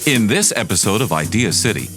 In this episode of Idea City,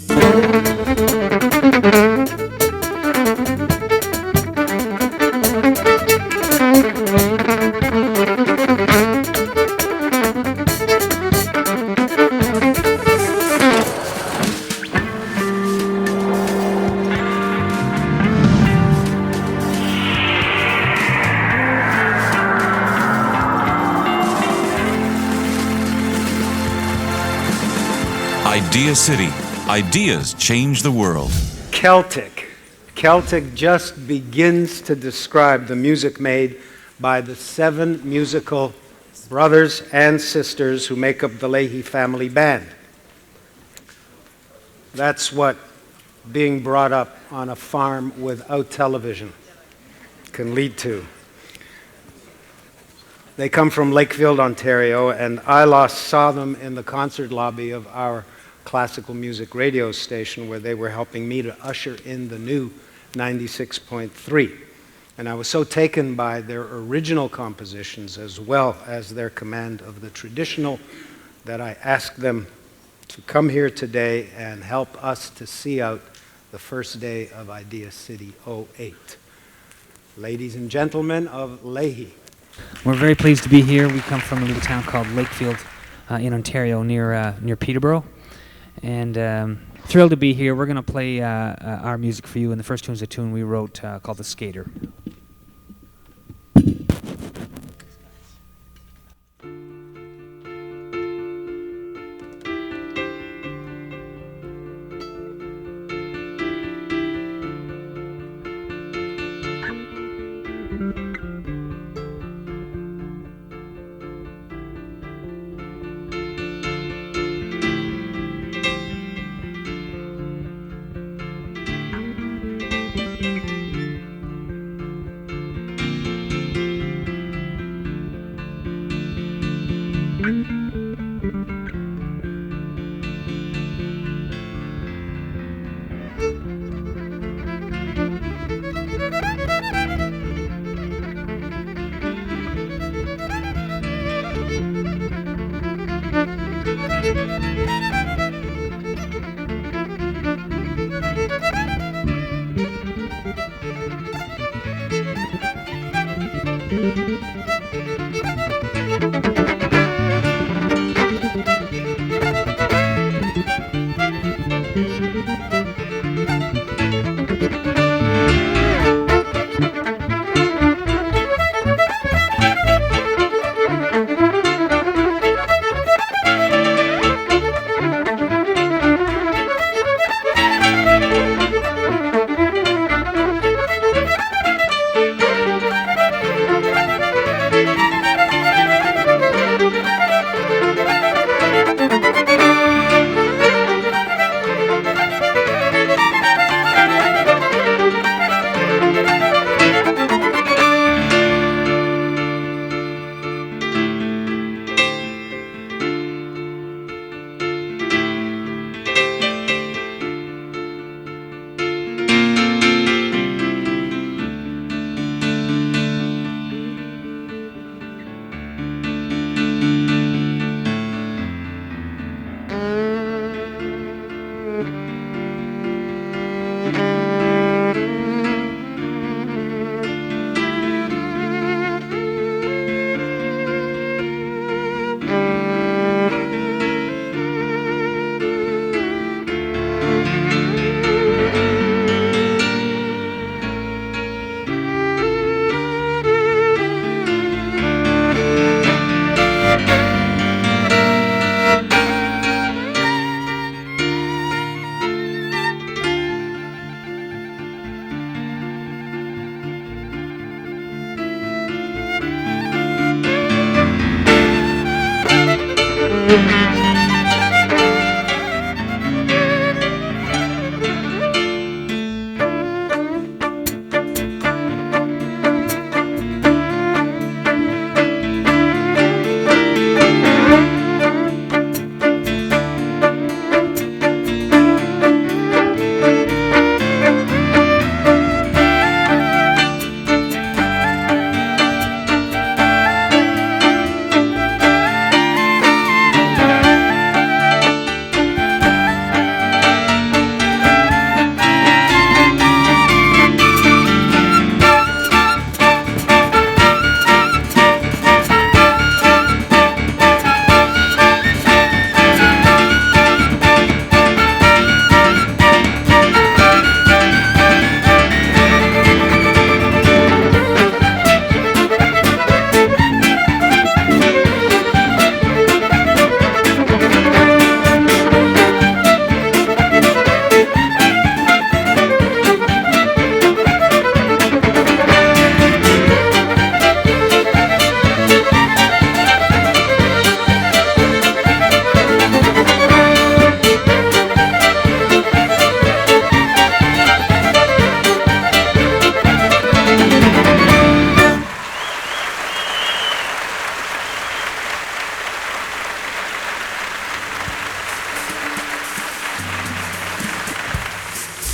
Idea City. Ideas change the world. Celtic. Celtic just begins to describe the music made by the 7 musical brothers and sisters who make up the Leahy family band. That's what being brought up on a farm without television can lead to. They come from Lakefield, Ontario, and I last saw them in the concert lobby of our classical music radio station where they were helping me to usher in the new 96.3. And I was so taken by their original compositions as well as their command of the traditional that I asked them to come here today and help us to see out the first day of Idea City '08. Ladies and gentlemen of Leahy. We're very pleased to be here. We come from a little town called Lakefield in Ontario near Peterborough. And thrilled to be here. We're going to play our music for you, and the first tune's a tune we wrote called The Skater.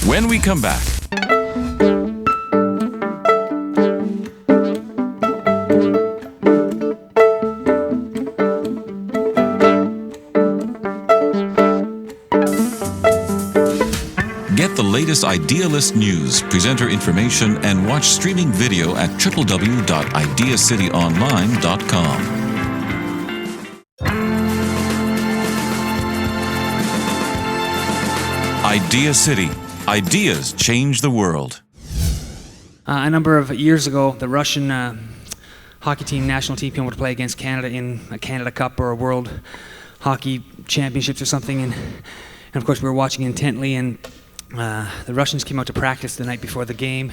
When we come back. Get the latest Idealist news, presenter information, and watch streaming video at www.ideacityonline.com. IdeaCity. Ideas change the world. A number of years ago, the Russian hockey team, national team, came over to play against Canada in a Canada Cup or a World Hockey Championships or something, and of course we were watching intently, and the Russians came out to practice the night before the game,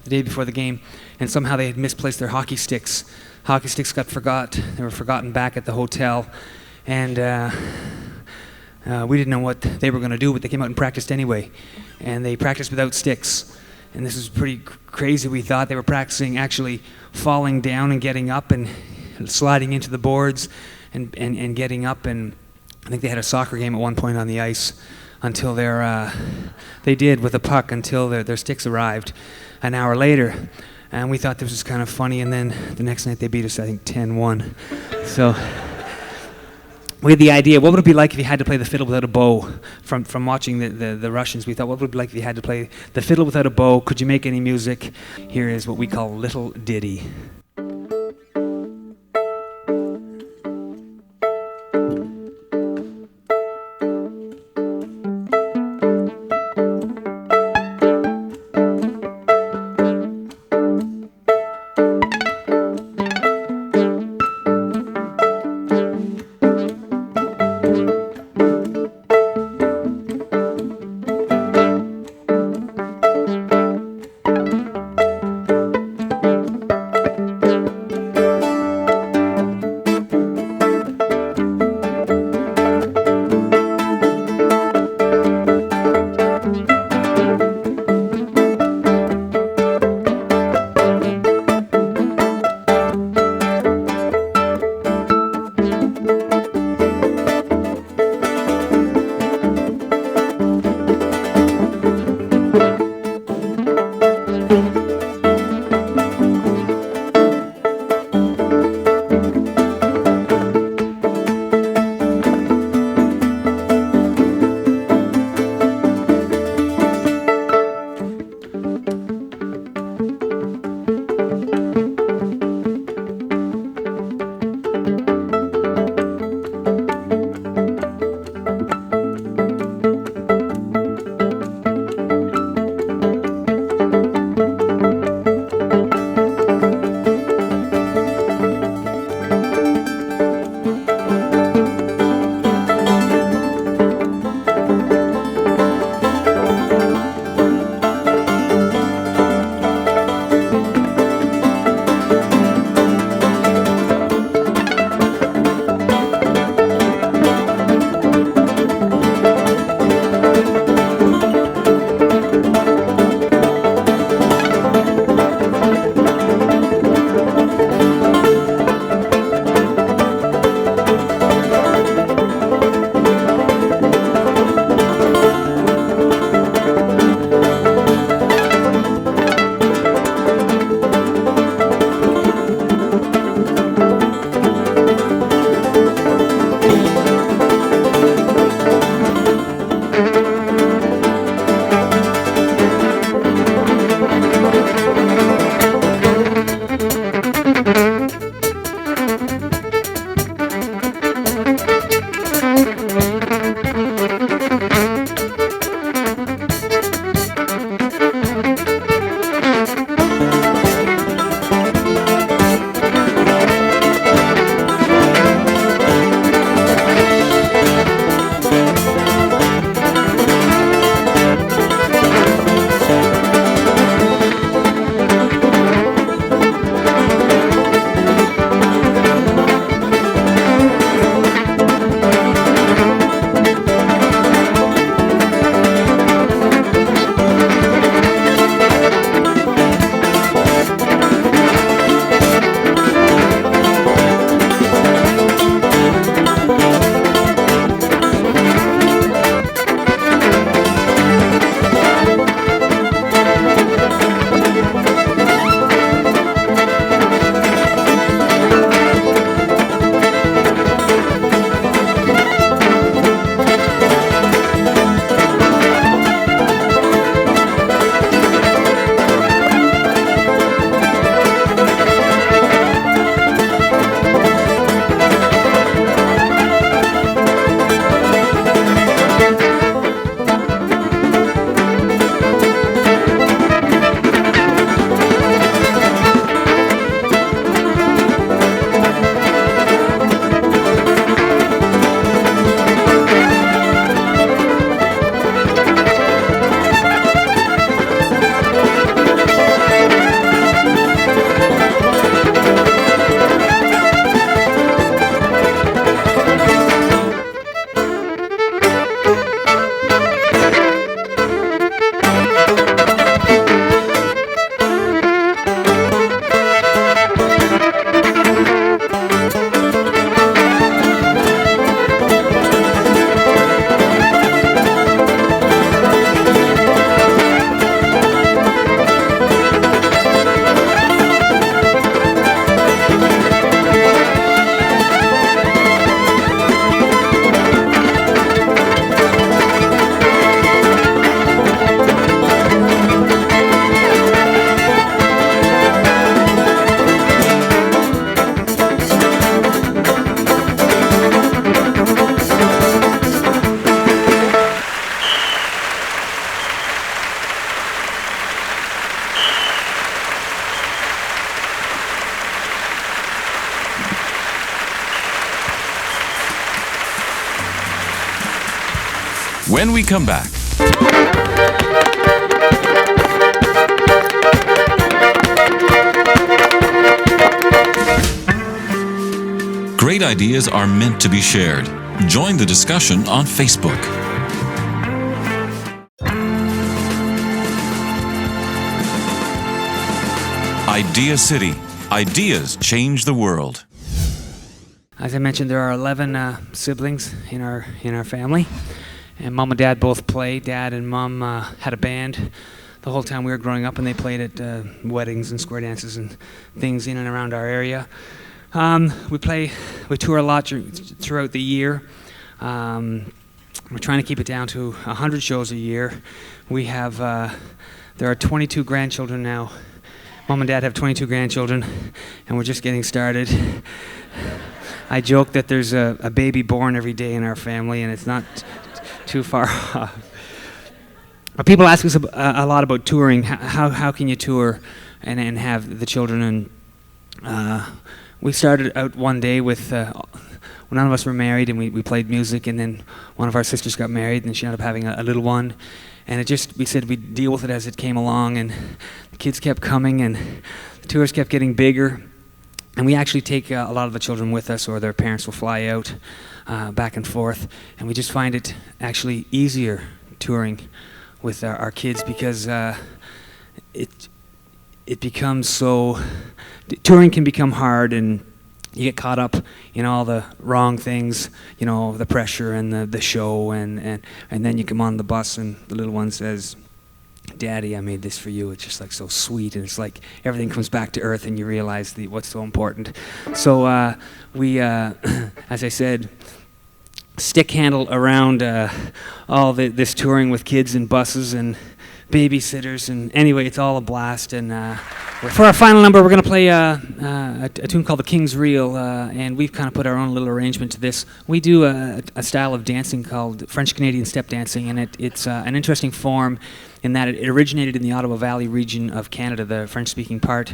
the day before the game, and somehow they had misplaced their hockey sticks. Hockey sticks got they were forgotten back at the hotel, and we didn't know what they were going to do, but they came out and practiced anyway, and they practiced without sticks. And this was pretty crazy. We thought they were practicing actually falling down and getting up and sliding into the boards and getting up, and I think they had a soccer game at one point on the ice until they did with a puck until their sticks arrived an hour later. And we thought this was kind of funny, and then the next night they beat us, I think, 10-1. So we had the idea, what would it be like if you had to play the fiddle without a bow? From watching the Russians, we thought, what would it be like if you had to play the fiddle without a bow? Could you make any music? Here is what we call Little Ditty. when we come back. Great ideas are meant to be shared. Join the discussion on Facebook. IdeaCity. Ideas change the world. As I mentioned, there are 11 siblings in our family, and Mom and Dad both play. Dad and Mom had a band the whole time we were growing up, and they played at weddings and square dances and things in and around our area. We tour a lot throughout the year. We're trying to keep it down to 100 shows a year. There are 22 grandchildren now. Mom and Dad have 22 grandchildren, and we're just getting started. I joke that there's a baby born every day in our family, and it's not too far off. But people ask us a lot about touring. How can you tour and have the children? And we started out one day with, none of us were married, and we played music, and then one of our sisters got married, and she ended up having a little one. And we said we'd deal with it as it came along, and the kids kept coming, and the tours kept getting bigger. And we actually take a lot of the children with us, or their parents will fly out back and forth. And we just find it actually easier touring with our kids, because it becomes so... Touring can become hard, and you get caught up in all the wrong things, the pressure and the show, and then you come on the bus and the little one says, "Daddy, I made this for you." It's just like so sweet, and it's like everything comes back to earth, and you realize what's so important. So we, as I said, stick handle around all this touring with kids and buses and babysitters, and anyway, it's all a blast. And for our final number, we're going to play a tune called "The King's Reel," and we've kind of put our own little arrangement to this. We do a style of dancing called French-Canadian step dancing, and it's an interesting form in that it originated in the Ottawa Valley region of Canada, the French-speaking part.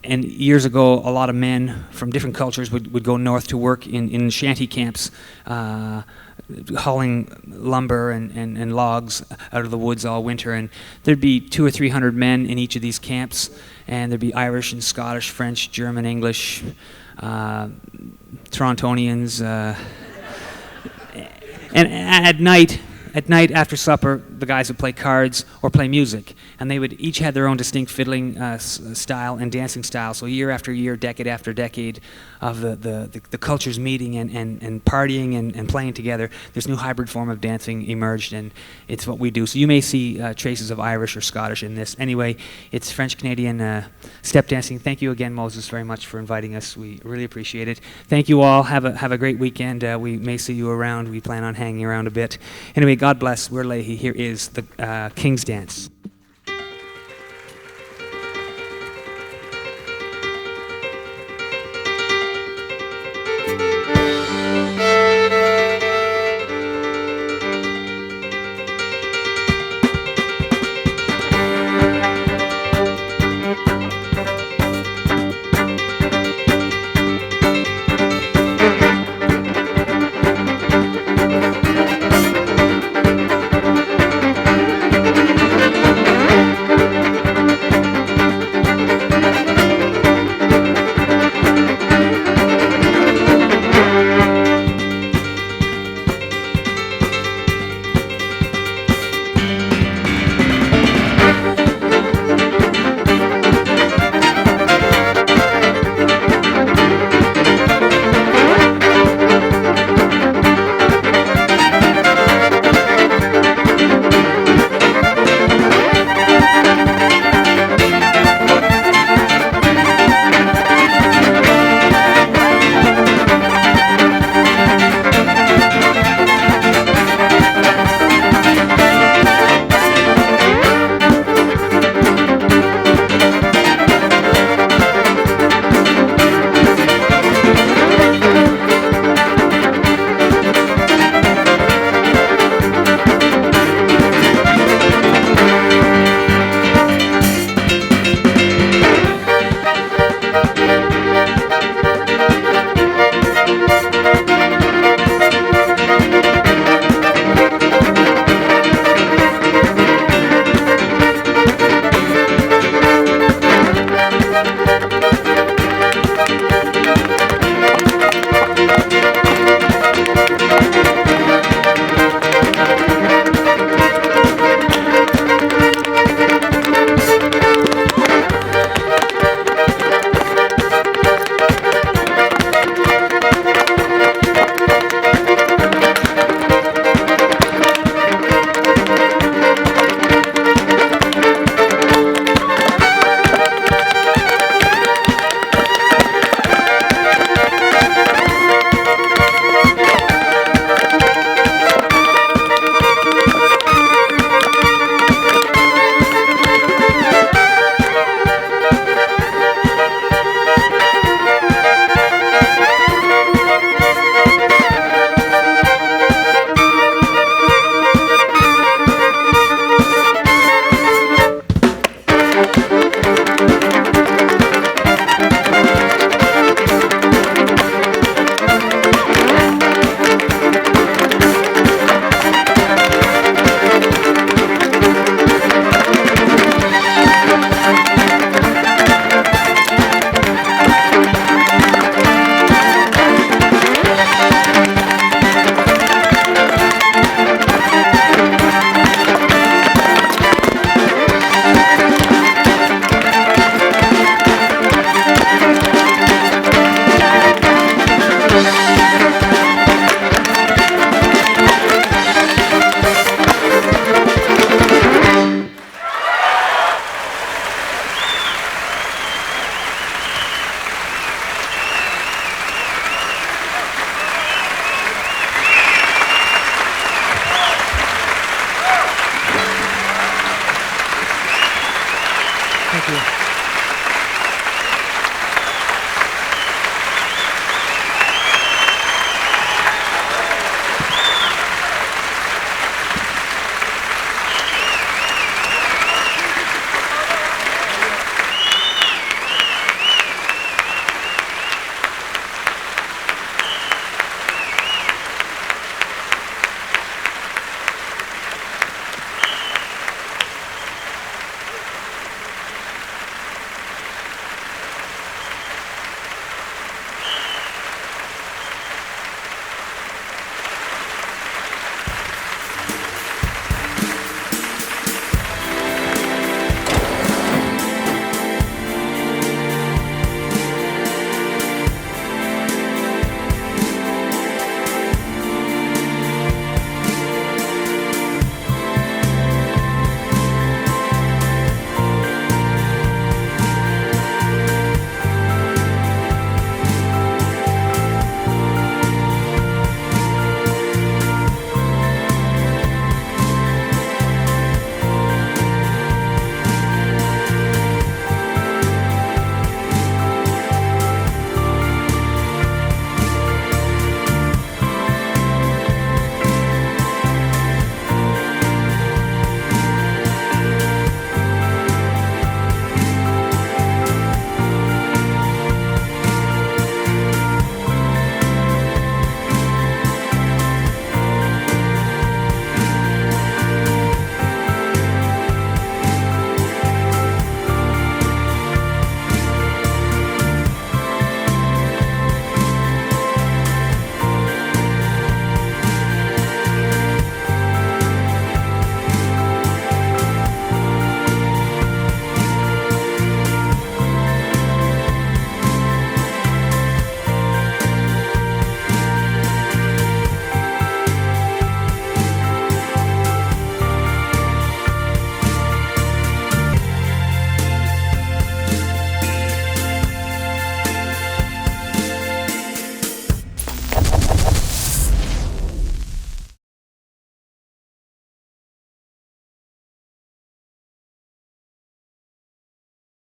And years ago, a lot of men from different cultures would go north to work in shanty camps, hauling lumber and logs out of the woods all winter. And there'd be 200 or 300 men in each of these camps, and there'd be Irish and Scottish, French, German, English, Torontonians. And at night after supper, the guys would play cards or play music, and they would each had their own distinct fiddling style and dancing style. So year after year, decade after decade of the cultures meeting and partying and playing together, this new hybrid form of dancing emerged, and it's what we do. So you may see traces of Irish or Scottish in this. Anyway, it's French-Canadian step dancing. Thank you again, Moses, very much for inviting us. We really appreciate it. Thank you all. Have a great weekend. We may see you around. We plan on hanging around a bit. Anyway, God bless. We're Leahy. Here is the King's Dance.